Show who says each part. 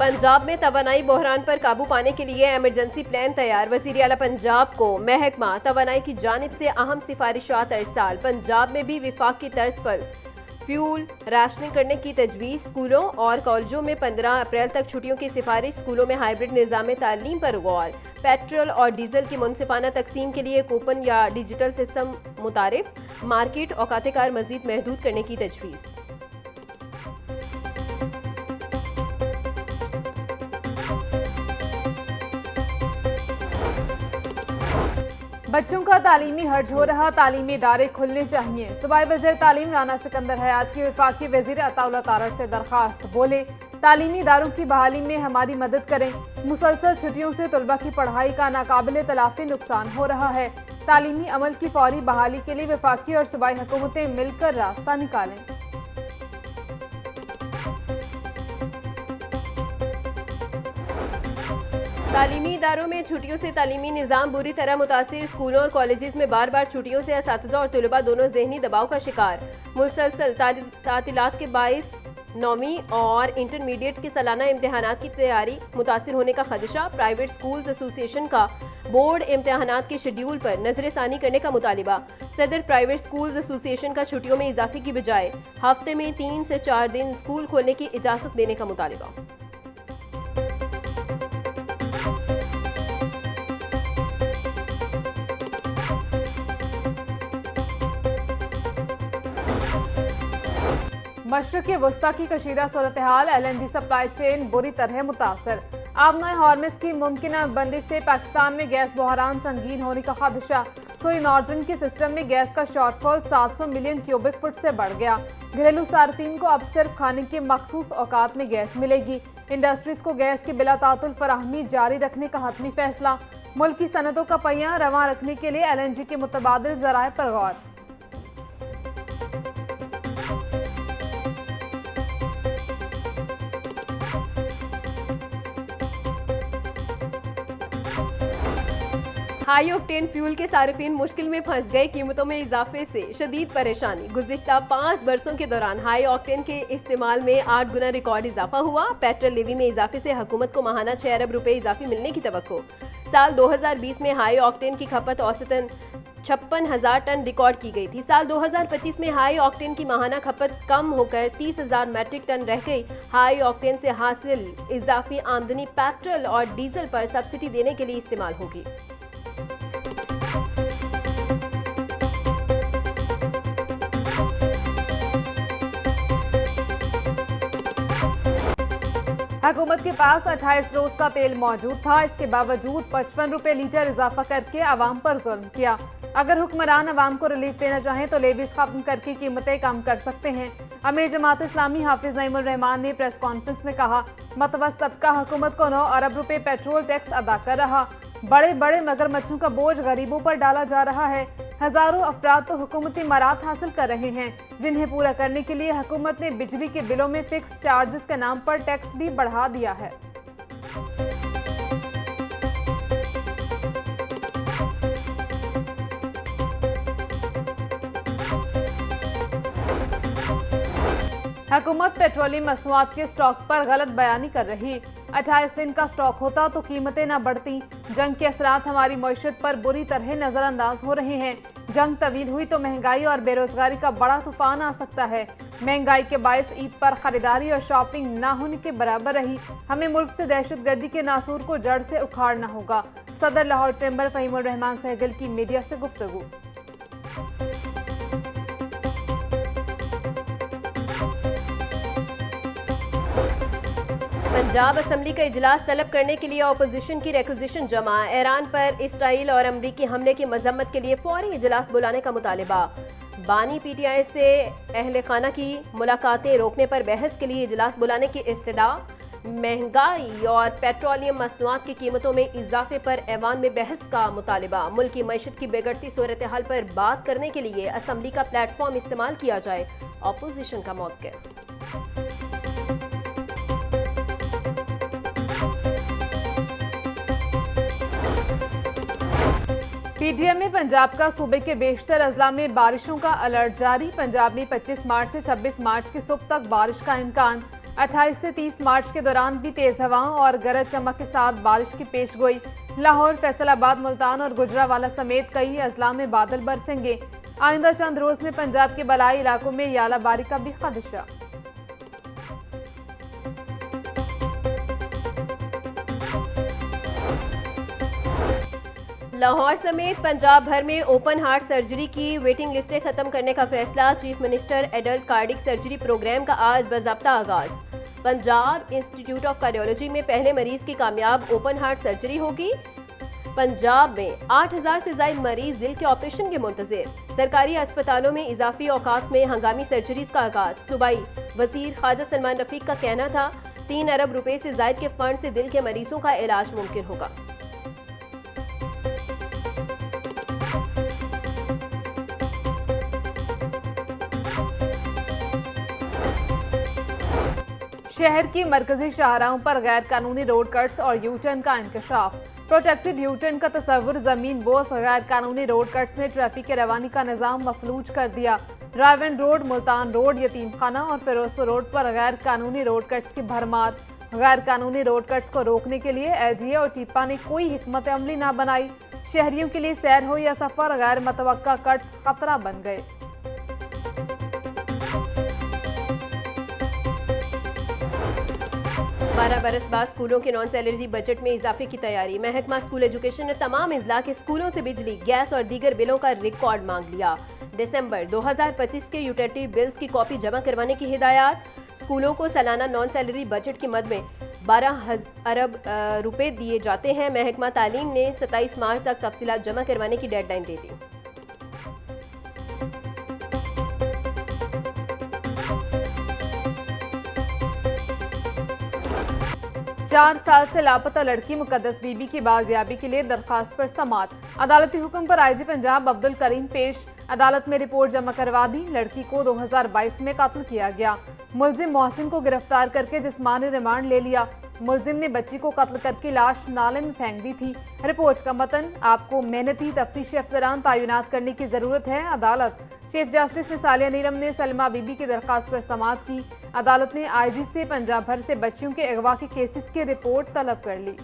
Speaker 1: पंजाब में तवानाई बहरान पर काबू पाने के लिए इमरजेंसी प्लान तैयार। वज़ीर आला पंजाब को महकमा तवानाई की जानिब से अहम सिफारिशात अरसाल। पंजाब में भी विफाक की तर्ज पर फ्यूल राशनिंग करने की तजवीज़। स्कूलों और कॉलेजों में 15 अप्रैल तक छुट्टियों की सिफारिश। स्कूलों में हाइब्रिड निज़ाम तालीम पर गौर। पेट्रोल और डीजल की मुनसिफाना तकसीम के लिए कूपन या डिजिटल सिस्टम मुतारिफ। मार्केट औकात कार मजीद महदूद करने की तजवीज़।
Speaker 2: बच्चों का तालीमी हर्ज हो रहा, तालीमी इदारे खुलने चाहिए। सूबाई वज़ीर तालीम राना सिकंदर हयात की वफाकी वज़ीर अताउल्लाह तारड़ से दरख्वास्त। बोले, तालीमी इदारों की बहाली में हमारी मदद करें। मुसलसल छुट्टियों से तलबा की पढ़ाई का नाकाबिले तलाफी नुकसान हो रहा है। तालीमी अमल की फौरी बहाली के लिए वफाकी और सूबाई हुकूमतें मिलकर रास्ता निकालें।
Speaker 1: तालीमी इदारों में छुट्टियों से तालीमी निज़ाम बुरी तरह मुतासिर। स्कूलों और कॉलेजेस में बार बार छुट्टियों से असातिज़ा और तलबा दोनों ज़हनी दबाव का शिकार। मुसलसल तातीलात के बाइस नौवीं और इंटरमीडिएट के सालाना इम्तहानात की तैयारी मुतासिर होने का खदशा। प्राइवेट स्कूल्स एसोसिएशन का बोर्ड इम्तहानात के शेड्यूल पर नजरसानी करने का मुतालिबा। सदर प्राइवेट स्कूल्स एसोसिएशन का छुट्टियों में इजाफे की बजाय हफ्ते में 3 से 4 दिन स्कूल खोलने की इजाज़त देने का मुतालिबा।
Speaker 2: मशरक़ वस्ता की कशीदा सूरत हाल। LNG सप्लाई चेन बुरी तरह मुतासर। आबनोए हॉर्मुज़ की मुमकिन बंदिश से पाकिस्तान में गैस बहरान संगीन होने का खदशा। सोई नॉर्दर्न के सिस्टम में गैस का शॉर्टफॉल 700 मिलियन क्यूबिक फुट से बढ़ गया। घरेलू सार्फिन को अब सिर्फ खाने के मखसूस औकात में गैस मिलेगी। इंडस्ट्रीज को गैस की बिला तातुल फराहमी जारी रखने का हतमी फैसला। मुल्क की सनतों का पहिया रवां रखने के लिए LNG के मुतबादिल ज़राए पर गौर।
Speaker 1: हाई ऑक्टेन फ्यूल के सार्फिन मुश्किल में फंस गए। कीमतों में इजाफे से शदीद परेशानी। गुज़िश्ता 5 बरसों के दौरान हाई ऑक्टेन के इस्तेमाल में 8 गुना रिकॉर्ड इजाफा हुआ। पेट्रोल लेवी में इजाफे से हुकूमत को माहाना 6 अरब रुपए इजाफी मिलने की तवक्को। साल 2020 में हाई ऑक्टेन की खपत औसतन 56,000 टन रिकॉर्ड की गई थी। साल 2025 में हाई ऑक्टेन की माहाना खपत कम होकर 30,000 मैट्रिक टन रह गई। हाई ऑक्टेन से हासिल इजाफी आमदनी पेट्रोल और डीजल पर सब्सिडी देने के लिए इस्तेमाल होगी।
Speaker 2: हुकूमत के पास 28 रोज का तेल मौजूद था, इसके बावजूद 55 रुपए लीटर इजाफा करके आवाम पर जुल्म किया। अगर हुक्मरान आवाम को रिलीफ देना चाहें तो लेवीज खत्म करके कीमतें कम कर सकते हैं। अमीर जमात इस्लामी हाफिज नईमुर रहमान ने प्रेस कॉन्फ्रेंस में कहा, मतवस्त तबका हुकूमत को 9 अरब रुपए पेट्रोल टैक्स अदा कर रहा। बड़े बड़े मगरमच्छों का बोझ गरीबों पर डाला जा रहा है। हजारों अफराद तो हुकूमती मरात हासिल कर रहे हैं, जिन्हें पूरा करने के लिए हुकूमत ने बिजली के बिलों में फिक्स चार्जेस के नाम पर टैक्स भी बढ़ा दिया है। हुकूमत पेट्रोलियम मसनूआत के स्टॉक पर गलत बयानी कर रही। 28 दिन का स्टॉक होता तो कीमतें न बढ़ती। जंग के असरात हमारी मईशत पर बुरी तरह नजरअंदाज हो रहे हैं। जंग तवील हुई तो महंगाई और बेरोजगारी का बड़ा तूफान आ सकता है। महंगाई के बायस ईद पर खरीदारी और शॉपिंग ना होने के बराबर रही। हमें मुल्क से दहशतगर्दी के नासूर को जड़ से उखाड़ना होगा। सदर लाहौर चैम्बर फहीमुर रहमान सहगल की मीडिया से गुफ्तगू।
Speaker 1: पंजाब असम्बली का इजलास तलब करने के लिए अपोजिशन की रिक्वेजिशन जमा। ईरान पर इसराइल और अमरीकी हमले की मजम्मत के लिए फौरी इजलास बुलाने का मुतालिबा। बानी PTI से अहले खाना की मुलाकातें रोकने पर बहस के लिए इजलास बुलाने की इस्तदा। महंगाई और पेट्रोलियम मसनूआत की कीमतों में इजाफे पर ऐवान में बहस का मुतालिबा। मुल्क की मईशत की बिगड़ती सूरत हाल पर बात करने के लिए असम्बली का प्लेटफॉर्म इस्तेमाल किया जाए, अपोजिशन का मौक़िफ़।
Speaker 2: PTM में पंजाब का सूबे के बेशतर अजला में बारिशों का अलर्ट जारी। पंजाब में 25 मार्च से 26 मार्च की सुबह तक बारिश का इम्कान। 28 से 30 मार्च के दौरान भी तेज हवाओं और गरज चमक के साथ बारिश की पेशगोई। लाहौर, फैसलाबाद, मुल्तान और गुजरावाला समेत कई अजला में बादल बरसेंगे। आइंदा चंद रोज में पंजाब के बलाई इलाकों में यालाबारी का भी खदशा।
Speaker 1: लाहौर समेत पंजाब भर में ओपन हार्ट सर्जरी की वेटिंग लिस्टें खत्म करने का फैसला। Chief minister adult cardiac surgery programme का आज बाज़ाब्ता आगाज। पंजाब इंस्टीट्यूट ऑफ कार्डियोलॉजी में पहले मरीज की कामयाब ओपन हार्ट सर्जरी होगी। पंजाब में 8000 से ज्यादा मरीज दिल के ऑपरेशन के मुंतजिर। सरकारी अस्पतालों में इजाफी औकात में हंगामी सर्जरीज का आगाज। सूबाई वजीर ख्वाजा सलमान रफीक का कहना था 3 अरब रुपए से ज्यादा के फंड से दिल के मरीजों का इलाज मुमकिन होगा।
Speaker 2: शहर की मरकजी शाहराहों पर गैर कानूनी रोड कट्स और यू टर्न का इंकशाफ। प्रोटेक्टेड यू टर्न का तस्वुर जमीन बोस गैर कानूनी रोड कट्स ने ट्रैफिक के रवानी का निज़ाम मफलूज कर दिया। रायवन रोड, मुल्तान रोड, यतीम खाना और फिरोजपुर रोड पर गैर कानूनी रोड कट्स की भरमार। गैर कानूनी रोड कट्स को रोकने के लिए LGA और टीपा ने कोई हिकमत अमली ना बनाई। शहरियों के लिए सैर हो या सफर, गैर मतवक्का कट्स खतरा बन गए।
Speaker 1: 12 बरस बाद स्कूलों के नॉन सैलरी बजट में इजाफे की तैयारी। महकमा स्कूल एजुकेशन ने तमाम अजला के स्कूलों से बिजली, गैस और दीगर बिलों का रिकॉर्ड मांग लिया। दिसंबर 2025 के यूटिलिटी बिल्स की कॉपी जमा करवाने की हिदायत। स्कूलों को सालाना नॉन सैलरी बजट की मद में 12 अरब रुपए दिए जाते हैं। महकमा तालीम ने 27 मार्च तक तफसीलात जमा करवाने की डेडलाइन दे दी।
Speaker 2: 4 साल से लापता लड़की मुकद्दस बीबी की बाजियाबी के लिए दरखास्त पर समाअत। अदालती हुक्म पर IG पंजाब अब्दुल करीम पेश। अदालत में रिपोर्ट जमा करवा दी। लड़की को 2022 में कत्ल किया गया। मुलजिम मोहसिन को गिरफ्तार करके जिस्मानी रिमांड ले लिया। मुलजिम ने बच्ची को कत्ल करके लाश नाले में फेंक दी थी। रिपोर्ट का मतन, आपको मेहनती तफ्तीशी अफसरान तैनात करने की जरूरत है। अदालत। चीफ जस्टिस मिसालिया नीलम ने सलमा बीबी की दरखास्त पर समाअत की। अदालत ने IG से पंजाब भर से बच्चियों के अगवा के केसेस की रिपोर्ट तलब कर ली।